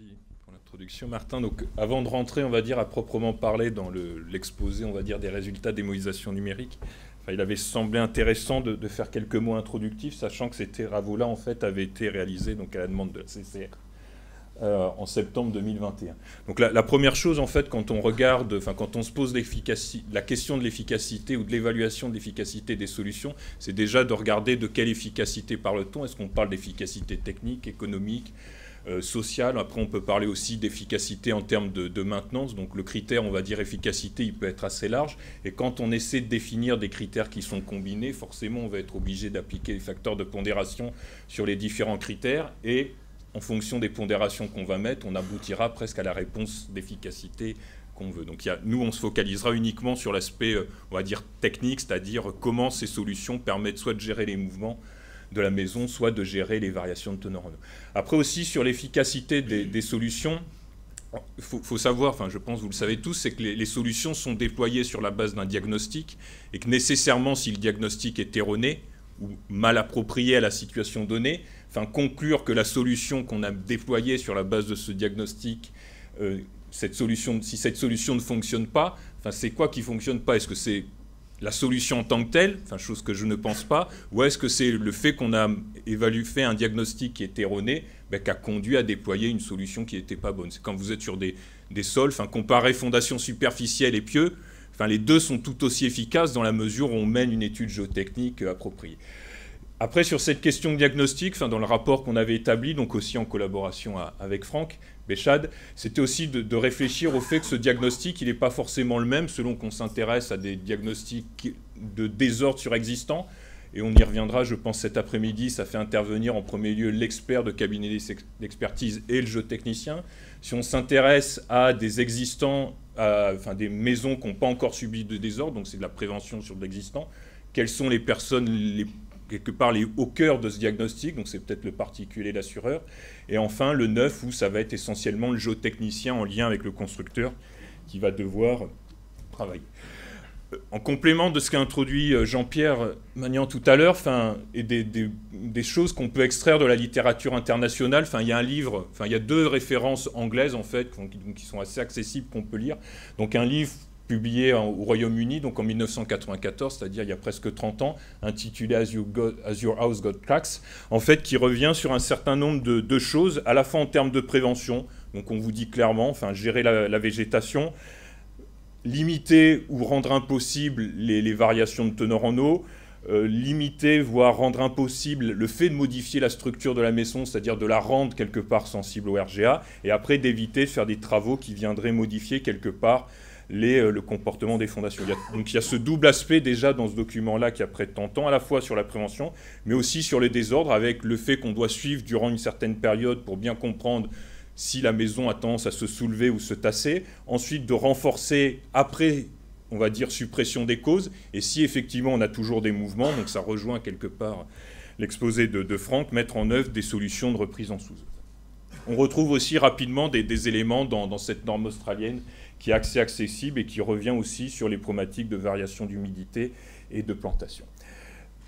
Merci pour l'introduction, Martin. Donc, avant de rentrer, on va dire, à proprement parler dans l'exposé, on va dire, des résultats des modélisations numériques, il avait semblé intéressant de faire quelques mots introductifs, sachant que ces travaux-là, en fait, avaient été réalisés donc, à la demande de la CCR en septembre 2021. Donc, la première chose, en fait, quand on regarde, enfin, quand on se pose la question de l'efficacité ou de l'évaluation de l'efficacité des solutions, c'est déjà de regarder de quelle efficacité parle-t-on. Est-ce qu'on parle d'efficacité technique, économique, sociale. Après, on peut parler aussi d'efficacité en termes de maintenance. Donc, le critère, on va dire efficacité, il peut être assez large. Et quand on essaie de définir des critères qui sont combinés, forcément, on va être obligé d'appliquer les facteurs de pondération sur les différents critères. Et en fonction des pondérations qu'on va mettre, on aboutira presque à la réponse d'efficacité qu'on veut. Donc, nous, on se focalisera uniquement sur l'aspect, on va dire, technique, c'est-à-dire comment ces solutions permettent soit de gérer les mouvements de la maison, soit de gérer les variations de teneur en eau. Après aussi, sur l'efficacité des solutions, il faut savoir, enfin je pense que vous le savez tous, c'est que les solutions sont déployées sur la base d'un diagnostic et que nécessairement, si le diagnostic est erroné ou mal approprié à la situation donnée, enfin conclure que la solution qu'on a déployée sur la base de ce diagnostic, si cette solution ne fonctionne pas, enfin c'est quoi qui ne fonctionne pas? Est-ce que c'est la solution en tant que telle, enfin, chose que je ne pense pas, ou est-ce que c'est le fait qu'on a fait un diagnostic qui est erroné, qui a conduit à déployer une solution qui n'était pas bonne? C'est quand vous êtes sur des sols, enfin, comparé fondation superficielle et pieux, enfin, les deux sont tout aussi efficaces dans la mesure où on mène une étude géotechnique appropriée. Après, sur cette question de diagnostic, enfin, dans le rapport qu'on avait établi, donc aussi en collaboration avec Franck Béchade, c'était aussi de réfléchir au fait que ce diagnostic, il n'est pas forcément le même selon qu'on s'intéresse à des diagnostics de désordre surexistant. Et on y reviendra, je pense, cet après-midi. Ça fait intervenir en premier lieu l'expert de cabinet d'expertise et le géotechnicien. Si on s'intéresse à des existants, enfin des maisons qui n'ont pas encore subi de désordre, donc c'est de la prévention sur l'existant, quelles sont les personnes quelque part au cœur de ce diagnostic, donc c'est peut-être le particulier, l'assureur, et enfin le 9, où ça va être essentiellement le géotechnicien en lien avec le constructeur qui va devoir travailler. En complément de ce qu'a introduit Jean-Pierre Magnan tout à l'heure, et des choses qu'on peut extraire de la littérature internationale, il y a un livre, il y a deux références anglaises en fait, qui sont assez accessibles, qu'on peut lire. Donc un livre publié au Royaume-Uni, donc en 1994, c'est-à-dire il y a presque 30 ans, intitulé As Your House Got Cracks, en fait, qui revient sur un certain nombre de choses, à la fois en termes de prévention, donc on vous dit clairement, gérer la végétation, limiter ou rendre impossible les variations de teneur en eau, limiter, voire rendre impossible le fait de modifier la structure de la maison, c'est-à-dire de la rendre quelque part sensible au RGA, et après d'éviter de faire des travaux qui viendraient modifier quelque part le comportement des fondations. Donc il y a ce double aspect déjà dans ce document-là qui a près de 30 ans, à la fois sur la prévention, mais aussi sur le désordre, avec le fait qu'on doit suivre durant une certaine période pour bien comprendre si la maison a tendance à se soulever ou se tasser. Ensuite, de renforcer après, on va dire, suppression des causes, et si effectivement on a toujours des mouvements, donc ça rejoint quelque part l'exposé de Franck, mettre en œuvre des solutions de reprise en sous-œuvre. On retrouve aussi rapidement des éléments dans cette norme australienne qui est assez accessible et qui revient aussi sur les problématiques de variation d'humidité et de plantation.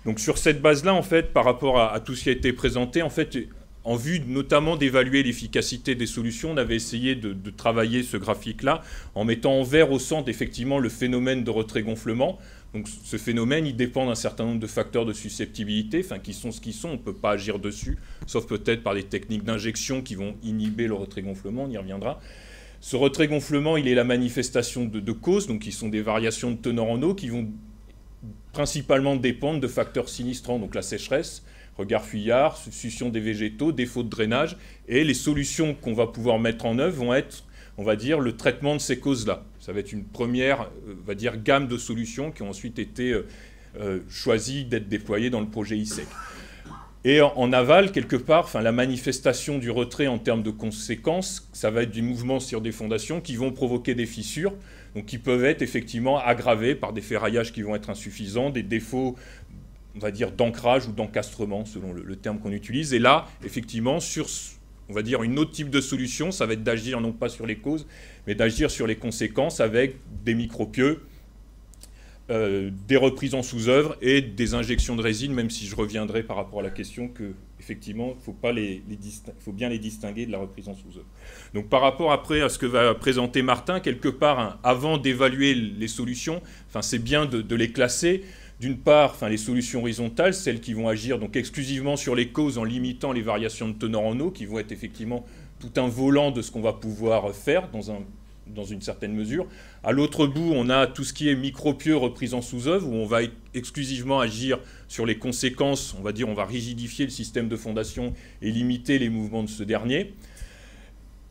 Donc sur cette base-là, en fait, par rapport à tout ce qui a été présenté, en fait, en vue notamment d'évaluer l'efficacité des solutions, on avait essayé de travailler ce graphique-là en mettant en vert au centre effectivement le phénomène de retrait-gonflement. Donc ce phénomène, il dépend d'un certain nombre de facteurs de susceptibilité, qui sont ce qu'ils sont, on ne peut pas agir dessus, sauf peut-être par des techniques d'injection qui vont inhiber le retrait-gonflement, on y reviendra. Ce retrait-gonflement, il est la manifestation de causes, donc qui sont des variations de teneur en eau qui vont principalement dépendre de facteurs sinistrants, donc la sécheresse, regard fuyard, substitution des végétaux, défaut de drainage, et les solutions qu'on va pouvoir mettre en œuvre vont être, on va dire, le traitement de ces causes-là. Ça va être une première, on va dire, gamme de solutions qui ont ensuite été choisies d'être déployées dans le projet ISEC. Et en aval, quelque part, la manifestation du retrait en termes de conséquences, ça va être du mouvement sur des fondations qui vont provoquer des fissures, donc qui peuvent être effectivement aggravées par des ferraillages qui vont être insuffisants, des défauts, on va dire, d'ancrage ou d'encastrement, selon le terme qu'on utilise. Et là, effectivement, sur, on va dire, une autre type de solution, ça va être d'agir non pas sur les causes, mais d'agir sur les conséquences avec des micropieux des reprises en sous-œuvre et des injections de résine, même si je reviendrai par rapport à la question que, effectivement, il faut bien les distinguer de la reprise en sous-œuvre. Donc par rapport après à ce que va présenter Martin, quelque part, hein, avant d'évaluer les solutions, c'est bien de les classer. D'une part, les solutions horizontales, celles qui vont agir donc exclusivement sur les causes en limitant les variations de teneur en eau, qui vont être effectivement tout un volant de ce qu'on va pouvoir faire dans une certaine mesure. À l'autre bout, on a tout ce qui est micropieux, reprise en sous-œuvre, où on va exclusivement agir sur les conséquences, on va rigidifier le système de fondation et limiter les mouvements de ce dernier.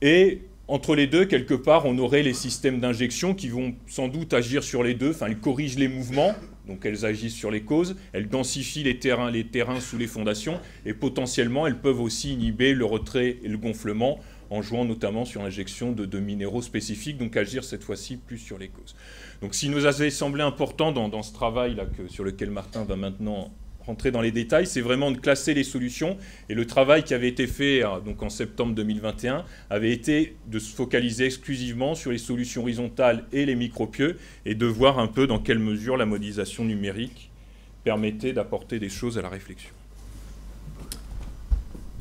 Et entre les deux, quelque part, on aurait les systèmes d'injection qui vont sans doute agir sur les deux, elles corrigent les mouvements, donc elles agissent sur les causes, elles densifient les terrains sous les fondations, et potentiellement, elles peuvent aussi inhiber le retrait et le gonflement, en jouant notamment sur l'injection de minéraux spécifiques, donc agir cette fois-ci plus sur les causes. Donc ce qui nous avait semblé important dans ce travail-là, sur lequel Martin va maintenant rentrer dans les détails, c'est vraiment de classer les solutions, et le travail qui avait été fait donc en septembre 2021 avait été de se focaliser exclusivement sur les solutions horizontales et les micropieux, et de voir un peu dans quelle mesure la modélisation numérique permettait d'apporter des choses à la réflexion.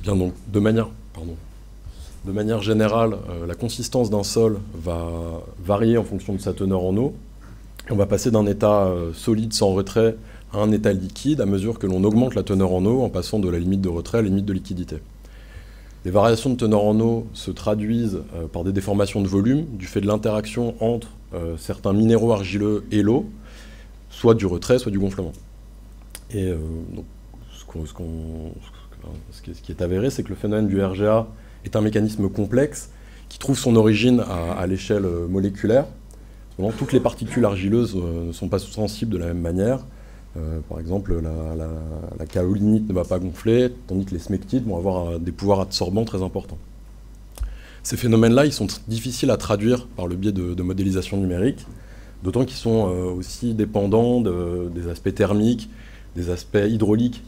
Bien, donc de manière générale, la consistance d'un sol va varier en fonction de sa teneur en eau. On va passer d'un état solide sans retrait à un état liquide à mesure que l'on augmente la teneur en eau en passant de la limite de retrait à la limite de liquidité. Les variations de teneur en eau se traduisent par des déformations de volume du fait de l'interaction entre certains minéraux argileux et l'eau, soit du retrait, soit du gonflement. Et donc, ce qui est avéré, c'est que le phénomène du RGA est un mécanisme complexe qui trouve son origine à l'échelle moléculaire. Cependant, toutes les particules argileuses ne sont pas sensibles de la même manière. Par exemple, la kaolinite ne va pas gonfler, tandis que les smectites vont avoir des pouvoirs absorbants très importants. Ces phénomènes-là, ils sont difficiles à traduire par le biais de modélisation numérique, d'autant qu'ils sont aussi dépendants des aspects thermiques, des aspects hydrauliques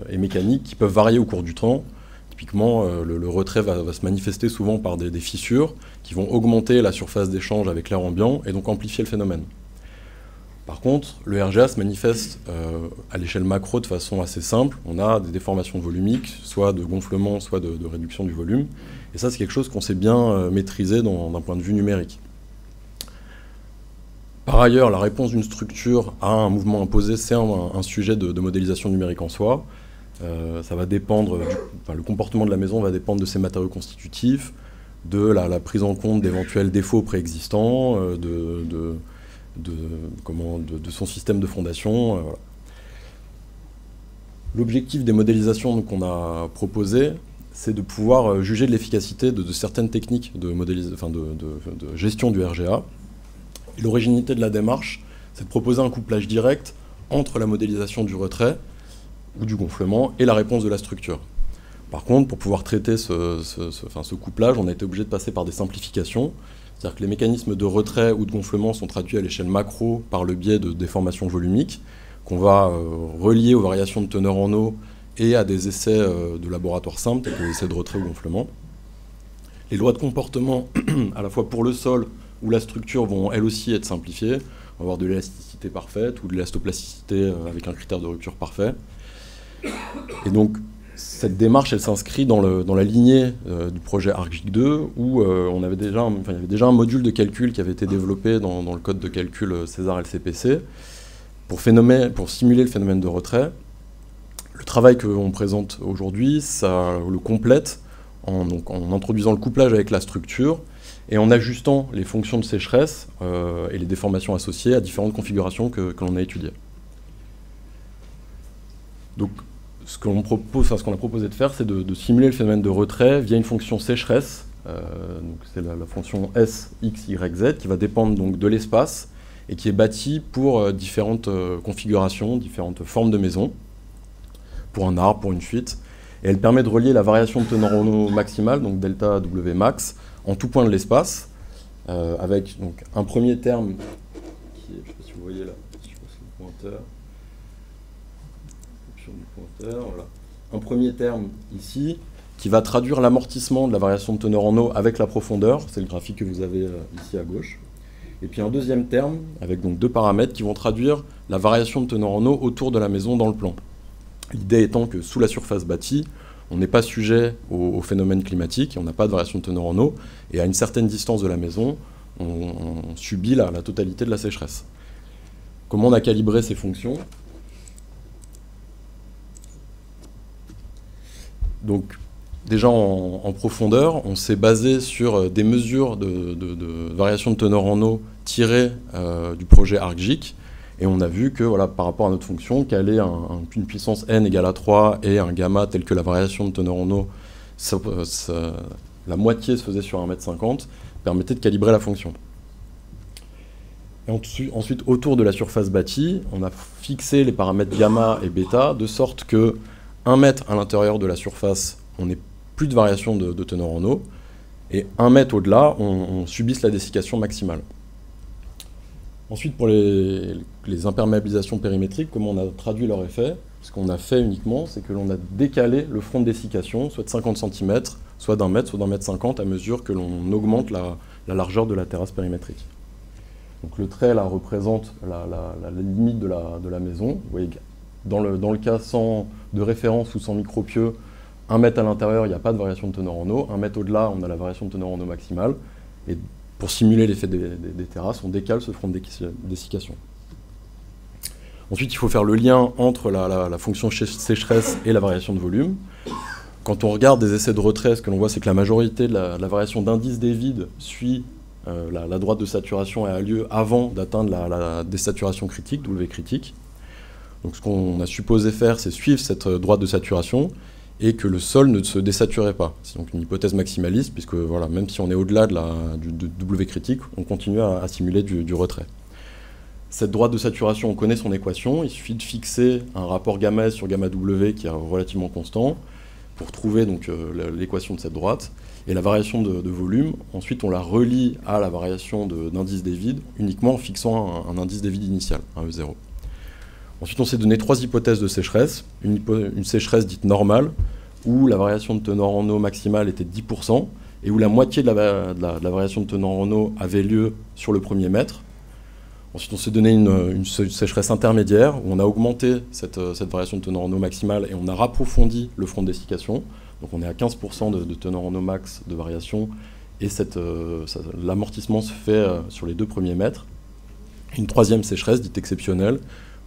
et mécaniques qui peuvent varier au cours du temps. Typiquement, le retrait va se manifester souvent par des fissures qui vont augmenter la surface d'échange avec l'air ambiant et donc amplifier le phénomène. Par contre, le RGA se manifeste à l'échelle macro de façon assez simple. On a des déformations volumiques, soit de gonflement, soit de réduction du volume. Et ça, c'est quelque chose qu'on sait bien maîtriser d'un point de vue numérique. Par ailleurs, la réponse d'une structure à un mouvement imposé, c'est un sujet de modélisation numérique en soi. Ça va dépendre, le comportement de la maison va dépendre de ses matériaux constitutifs, de la prise en compte d'éventuels défauts préexistants, de son système de fondation. Voilà. L'objectif des modélisations qu'on a proposées, c'est de pouvoir juger de l'efficacité de certaines techniques de gestion du RGA. Et l'originalité de la démarche, c'est de proposer un couplage direct entre la modélisation du retrait ou du gonflement et la réponse de la structure. Par contre, pour pouvoir traiter ce couplage, on a été obligé de passer par des simplifications. C'est-à-dire que les mécanismes de retrait ou de gonflement sont traduits à l'échelle macro par le biais de déformations volumiques qu'on va relier aux variations de teneur en eau et à des essais de laboratoire simples, tels que les essais de retrait ou gonflement. Les lois de comportement, à la fois pour le sol ou la structure, vont elles aussi être simplifiées. On va avoir de l'élasticité parfaite ou de l'élastoplasticité avec un critère de rupture parfait. Et donc, cette démarche, elle s'inscrit dans la lignée du projet ArcGIS 2, où il y avait déjà un module de calcul qui avait été développé dans le code de calcul César LCPC pour simuler le phénomène de retrait. Le travail qu'on présente aujourd'hui, ça le complète en introduisant le couplage avec la structure et en ajustant les fonctions de sécheresse et les déformations associées à différentes configurations que l'on a étudiées. Donc, ce qu'on a proposé de faire, c'est de simuler le phénomène de retrait via une fonction sécheresse. C'est la fonction S, X, Y, Z, qui va dépendre donc de l'espace et qui est bâtie pour différentes configurations, différentes formes de maison, pour un arbre, pour une fuite. Et elle permet de relier la variation de teneur en eau maximale, donc delta W max, en tout point de l'espace, avec donc, un premier terme qui est, je ne sais pas si vous voyez là, je passe le pointeur. Voilà. Un premier terme ici qui va traduire l'amortissement de la variation de teneur en eau avec la profondeur, c'est le graphique que vous avez ici à gauche, Et puis un deuxième terme, avec donc 2 paramètres qui vont traduire la variation de teneur en eau autour de la maison dans le plan. L'idée étant que sous la surface bâtie, on n'est pas sujet au phénomène climatique, on n'a pas de variation de teneur en eau, et à une certaine distance de la maison, on subit la totalité de la sécheresse. Comment on a calibré ces fonctions? Donc, déjà en profondeur, on s'est basé sur des mesures de variation de teneur en eau tirées du projet ArcGIC, et on a vu que voilà, par rapport à notre fonction, caler une puissance n égale à 3 et un gamma tel que la variation de teneur en eau, la moitié se faisait sur 1,50 m, permettait de calibrer la fonction. Et ensuite, autour de la surface bâtie, on a fixé les paramètres gamma et bêta, de sorte que 1 mètre à l'intérieur de la surface, on n'ait plus de variation de teneur en eau, et 1 mètre au-delà, on subisse la dessiccation maximale. Ensuite, pour les imperméabilisations périmétriques, comment on a traduit leur effet? Ce qu'on a fait uniquement, c'est que l'on a décalé le front de dessiccation, soit de 50 cm, soit d'1 mètre, soit d'1,50 m, à mesure que l'on augmente la largeur de la terrasse périmétrique. Donc le trait là représente la limite de la maison. Vous voyez que dans le cas sans de référence ou sans micropieux, 1 mètre à l'intérieur, il n'y a pas de variation de teneur en eau. 1 mètre au-delà, on a la variation de teneur en eau maximale. Et pour simuler l'effet des terrasses, on décale ce front de dessiccation. Ensuite, il faut faire le lien entre la fonction sécheresse et la variation de volume. Quand on regarde des essais de retrait, ce que l'on voit, c'est que la majorité de la variation d'indice des vides suit la droite de saturation et a lieu avant d'atteindre la désaturation critique, W critique. Donc ce qu'on a supposé faire, c'est suivre cette droite de saturation et que le sol ne se désaturait pas. C'est donc une hypothèse maximaliste, puisque voilà, même si on est au-delà de W critique, on continue à simuler du retrait. Cette droite de saturation, on connaît son équation, il suffit de fixer un rapport gamma S sur gamma W qui est relativement constant pour trouver l'équation de cette droite. Et la variation de volume, ensuite on la relie à la variation d'indice des vides, uniquement en fixant un indice des vides initial, un E0. Ensuite, on s'est donné 3 hypothèses de sécheresse. Une sécheresse dite normale, où la variation de teneur en eau maximale était de 10%, et où la moitié de la variation de teneur en eau avait lieu sur le premier mètre. Ensuite, on s'est donné une sécheresse intermédiaire, où on a augmenté cette variation de teneur en eau maximale, et on a rapprofondi le front de dessiccation. Donc on est à 15% de teneur en eau max de variation, et l'amortissement se fait sur les 2 premiers mètres. Une 3e sécheresse, dite exceptionnelle,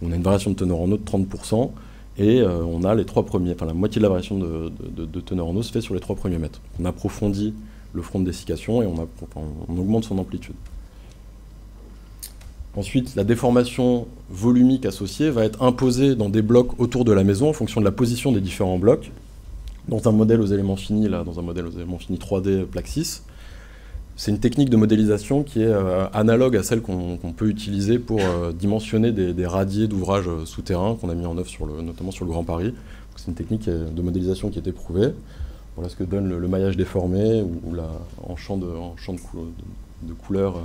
on a une variation de teneur en eau de 30%, et on a la moitié de la variation de teneur en eau se fait sur les 3 premiers mètres. On approfondit le front de dessiccation et on augmente son amplitude. Ensuite, la déformation volumique associée va être imposée dans des blocs autour de la maison en fonction de la position des différents blocs. Dans un modèle aux éléments finis, dans un modèle aux éléments finis 3D Plaxis, c'est une technique de modélisation qui est analogue à celle qu'on peut utiliser pour dimensionner des radiers d'ouvrages souterrains qu'on a mis en œuvre notamment sur le Grand Paris. C'est une technique de modélisation qui est éprouvée. Voilà ce que donne le maillage déformé ou en champ de couleur,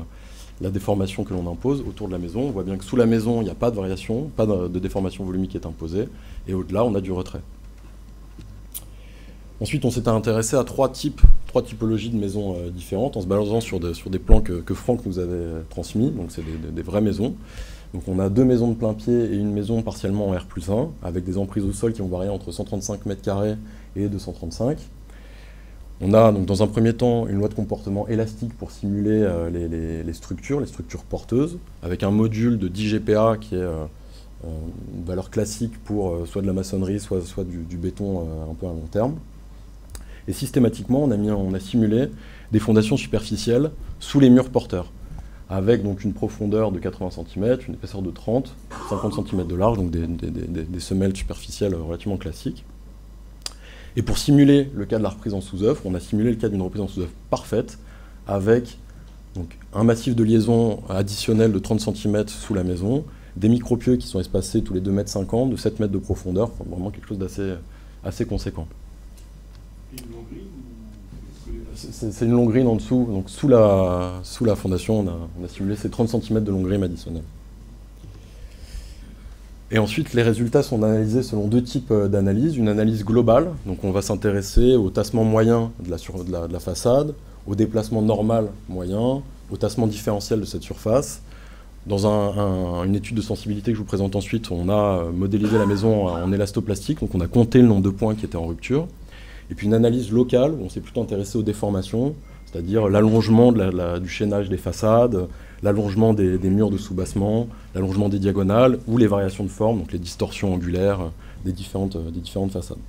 la déformation que l'on impose autour de la maison. On voit bien que sous la maison, il n'y a pas de variation, pas de déformation volumique qui est imposée, et au-delà, on a du retrait. Ensuite, on s'est intéressé à 3 typologies de maisons différentes, en se basant sur des plans que Franck nous avait transmis, donc c'est des vraies maisons. Donc on a 2 maisons de plein pied et une maison partiellement en R+1, avec des emprises au sol qui vont varier entre 135 m² et 235. On a donc dans un premier temps une loi de comportement élastique pour simuler les structures porteuses, avec un module de 10 GPa qui est une valeur classique pour soit de la maçonnerie, soit du béton un peu à long terme. Et systématiquement, on a simulé des fondations superficielles sous les murs porteurs, avec donc une profondeur de 80 cm, une épaisseur de 30, 50 cm de large, donc des semelles superficielles relativement classiques. Et pour simuler le cas de la reprise en sous-œuvre, on a simulé le cas d'une reprise en sous-œuvre parfaite, avec donc, un massif de liaison additionnel de 30 cm sous la maison, des micropieux qui sont espacés tous les 2,50 m, de 7 mètres de profondeur, enfin, vraiment quelque chose d'assez conséquent. C'est une longrine en dessous, donc sous la fondation, on a simulé ces 30 cm de longrine additionnelle. Et ensuite, les résultats sont analysés selon 2 types d'analyses. Une analyse globale, donc on va s'intéresser au tassement moyen de la façade, au déplacement normal moyen, au tassement différentiel de cette surface. Dans une étude de sensibilité que je vous présente ensuite, on a modélisé la maison en élastoplastique, donc on a compté le nombre de points qui étaient en rupture. Et puis une analyse locale, où on s'est plutôt intéressé aux déformations, c'est-à-dire l'allongement du chaînage des façades, l'allongement des murs de soubassement, l'allongement des diagonales, ou les variations de forme, donc les distorsions angulaires des différentes façades.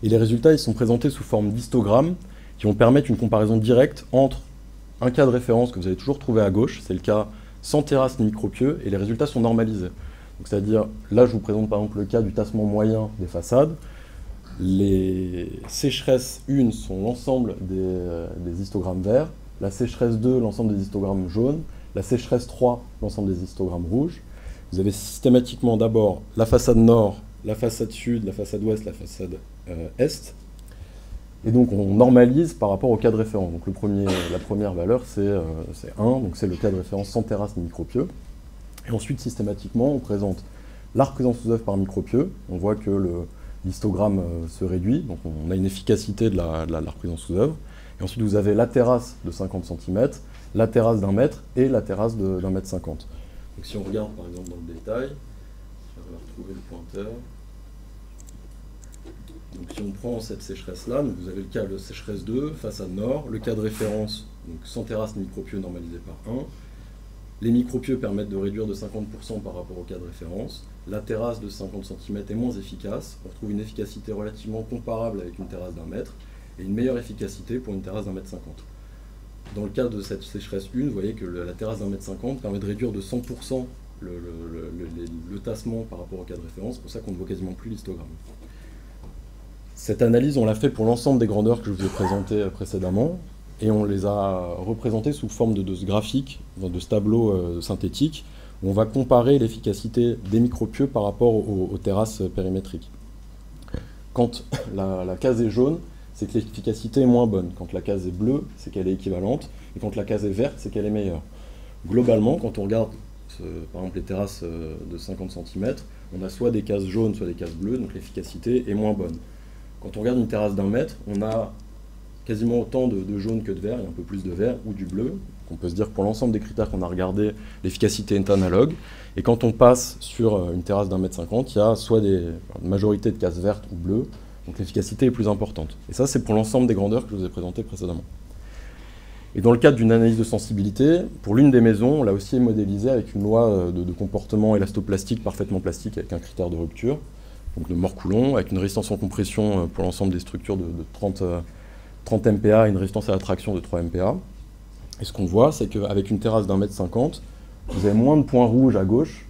Et les résultats, ils sont présentés sous forme d'histogrammes, qui vont permettre une comparaison directe entre un cas de référence que vous allez toujours trouver à gauche, c'est le cas sans terrasse ni micropieux, et les résultats sont normalisés. C'est-à-dire, là je vous présente par exemple le cas du tassement moyen des façades. Les sécheresses 1 sont l'ensemble des histogrammes verts, la sécheresse 2, l'ensemble des histogrammes jaunes, la sécheresse 3, l'ensemble des histogrammes rouges. Vous avez systématiquement d'abord la façade nord, la façade sud, la façade ouest, la façade est. Et donc on normalise par rapport au cas de référence. Donc la première valeur c'est 1, donc c'est le cas de référence sans terrasse ni micropieux. Et ensuite systématiquement on présente la reprise sous œuvre par micropieux. On voit que l'histogramme se réduit, donc on a une efficacité de la reprise sous œuvre. Et ensuite vous avez la terrasse de 50 cm, la terrasse d'1 mètre et la terrasse d'1,50 m. Donc si on regarde par exemple dans le détail, on va retrouver le pointeur. Donc si on prend cette sécheresse-là, vous avez le cas de sécheresse 2, façade nord, le cas de référence, donc sans terrasse ni micropieux normalisé par 1. Les micropieux permettent de réduire de 50% par rapport au cas de référence. La terrasse de 50 cm est moins efficace. On retrouve une efficacité relativement comparable avec une terrasse d'1 mètre et une meilleure efficacité pour une terrasse d'1,50 m. Dans le cas de cette sécheresse 1, vous voyez que la terrasse d'1,50 m permet de réduire de 100% le tassement par rapport au cas de référence. C'est pour ça qu'on ne voit quasiment plus l'histogramme. Cette analyse, on l'a fait pour l'ensemble des grandeurs que je vous ai présentées précédemment, et on les a représentées sous forme de ce graphique, de ce tableau synthétique, où on va comparer l'efficacité des micropieux par rapport aux terrasses périmétriques. Quand la case est jaune, c'est que l'efficacité est moins bonne. Quand la case est bleue, c'est qu'elle est équivalente, et quand la case est verte, c'est qu'elle est meilleure. Globalement, quand on regarde par exemple les terrasses de 50 cm, on a soit des cases jaunes, soit des cases bleues, donc l'efficacité est moins bonne. Quand on regarde une terrasse d'1 mètre, on a quasiment autant de jaune que de vert, et un peu plus de vert ou du bleu. On peut se dire que pour l'ensemble des critères qu'on a regardés, l'efficacité est analogue. Et quand on passe sur une terrasse d'1,50 m, il y a soit une majorité de cases vertes ou bleues, donc l'efficacité est plus importante. Et ça, c'est pour l'ensemble des grandeurs que je vous ai présentées précédemment. Et dans le cadre d'une analyse de sensibilité, pour l'une des maisons, on l'a aussi modélisé avec une loi de comportement élastoplastique parfaitement plastique, avec un critère de rupture, donc de Moore-Coulomb, avec une résistance en compression pour l'ensemble des structures de 30 MPa et une résistance à la traction de 3 MPa. Et ce qu'on voit, c'est qu'avec une terrasse d'1,50 m, vous avez moins de points rouges à gauche,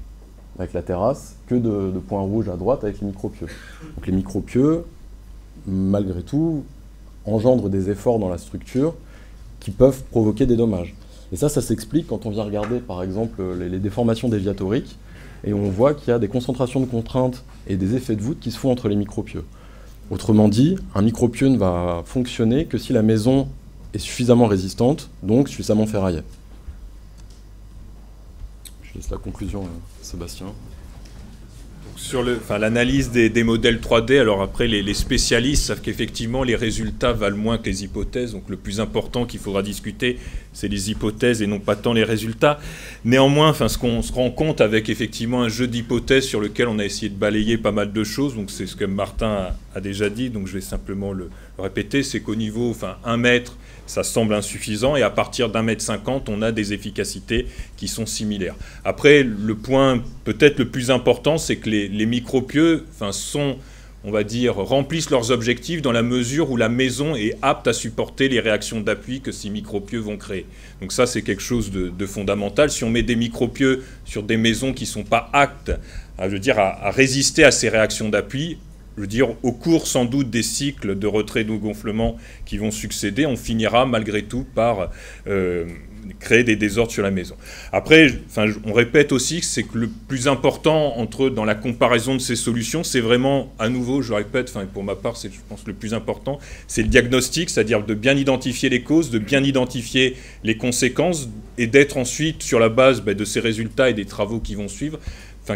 avec la terrasse, que de points rouges à droite avec les micropieux. Donc les micropieux, malgré tout, engendrent des efforts dans la structure qui peuvent provoquer des dommages. Et ça s'explique quand on vient regarder, par exemple, les déformations déviatoriques, et on voit qu'il y a des concentrations de contraintes et des effets de voûte qui se font entre les micropieux. Autrement dit, un micropieux ne va fonctionner que si la maison est suffisamment résistante, donc suffisamment ferraillée. Je laisse la conclusion à Sébastien. Sur l'analyse des modèles 3D, alors après les spécialistes savent qu'effectivement les résultats valent moins que les hypothèses, donc le plus important qu'il faudra discuter c'est les hypothèses et non pas tant les résultats. Néanmoins, ce qu'on se rend compte avec effectivement un jeu d'hypothèses sur lequel on a essayé de balayer pas mal de choses, donc c'est ce que Martin a déjà dit, donc je vais simplement le répéter, c'est qu'au niveau 1 mètre, ça semble insuffisant, et à partir d'1,50 m, on a des efficacités qui sont similaires. Après, le point peut-être le plus important, c'est que les micropieux on va dire, remplissent leurs objectifs dans la mesure où la maison est apte à supporter les réactions d'appui que ces micropieux vont créer. Donc ça, c'est quelque chose de fondamental. Si on met des micropieux sur des maisons qui ne sont pas aptes à résister à ces réactions d'appui, au cours sans doute des cycles de retrait de gonflement qui vont succéder, on finira malgré tout par créer des désordres sur la maison. Après, on répète aussi que c'est que le plus important dans la comparaison de ces solutions, c'est vraiment, à nouveau, je répète, pour ma part, c'est, je pense, le plus important, c'est le diagnostic, c'est-à-dire de bien identifier les causes, de bien identifier les conséquences, et d'être ensuite, sur la base de ces résultats et des travaux qui vont suivre,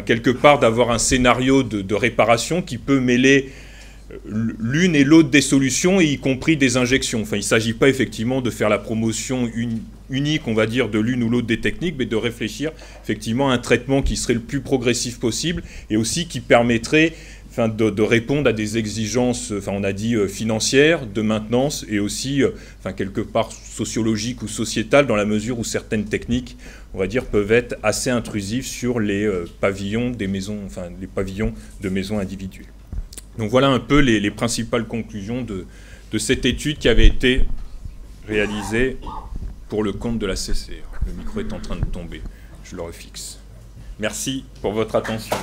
quelque part d'avoir un scénario de réparation qui peut mêler l'une et l'autre des solutions, y compris des injections. Enfin, il ne s'agit pas effectivement de faire la promotion unique, on va dire, de l'une ou l'autre des techniques, mais de réfléchir effectivement à un traitement qui serait le plus progressif possible et aussi qui permettrait de répondre à des exigences, on a dit financières, de maintenance et aussi quelque part sociologiques ou sociétales, dans la mesure où certaines techniques, on va dire, peuvent être assez intrusives sur les pavillons des maisons, les pavillons de maisons individuelles. Donc voilà un peu les principales conclusions de cette étude qui avait été réalisée pour le compte de la CCR. Le micro est en train de tomber, je le refixe. Merci pour votre attention.